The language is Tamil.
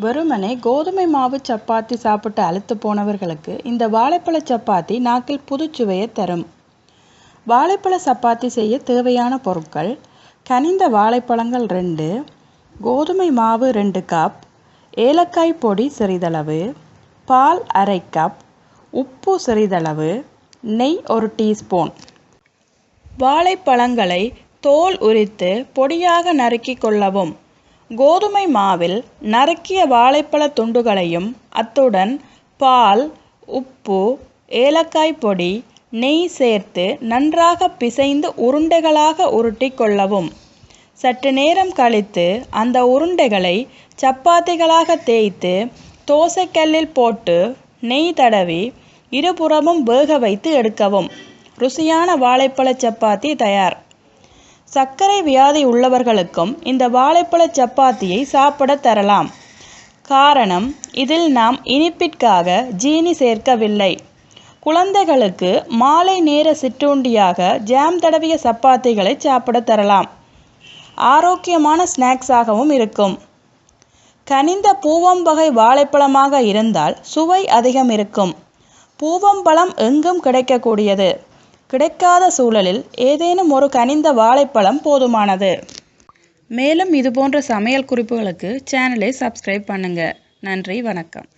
வெறுமனே கோதுமை மாவு சப்பாத்தி சாப்பிட்டு அலுத்து போனவர்களுக்கு இந்த வாழைப்பழ சப்பாத்தி நாக்கில் புதுச்சுவையை தரும். வாழைப்பழ சப்பாத்தி செய்ய தேவையான பொருட்கள்: கனிந்த வாழைப்பழங்கள் 2, கோதுமை மாவு 2 கப், ஏலக்காய் பொடி சிறிதளவு, பால் அரை கப், உப்பு சிறிதளவு, நெய் 1 டீஸ்பூன். வாழைப்பழங்களை தோல் உரித்து பொடியாக நறுக்கி கொள்ளவும். கோதுமை மாவில் நறுக்கிய வாழைப்பழ துண்டுகளையும் அத்துடன் பால், உப்பு, ஏலக்காய் பொடி, நெய் சேர்த்து நன்றாக பிசைந்து உருண்டைகளாக உருட்டி கொள்ளவும். சற்று நேரம் கழித்து அந்த உருண்டைகளை சப்பாத்திகளாக தேய்த்து தோசைக்கல்லில் போட்டு நெய் தடவி இருபுறமும் வேக வைத்து எடுக்கவும். ருசியான வாழைப்பழ சப்பாத்தி தயார். சர்க்கரை வியாதி உள்ளவர்களுக்கும் இந்த வாழைப்பழ சப்பாத்தியை சாப்பிட தரலாம். காரணம், இதில் நாம் இனிப்பிற்காக ஜீனி சேர்க்கவில்லை. குழந்தைகளுக்கு மாலை நேர சிற்றுண்டியாக ஜாம் தடவிய சப்பாத்திகளை சாப்பிட தரலாம். ஆரோக்கியமான ஸ்நாக்ஸாகவும் இருக்கும். கனிந்த பூவம்பகை வாழைப்பழமாக இருந்தால் சுவை அதிகம் இருக்கும். பூவம்பழம் எங்கும் கிடைக்கக்கூடியது. கிடைக்காத சூழலில் ஏதேனும் ஒரு கனிந்த வாழைப்பழம் போதுமானது. மேலும் இதுபோன்ற சமையல் குறிப்புகளுக்கு சேனலை சப்ஸ்கிரைப் பண்ணுங்க. நன்றி, வணக்கம்.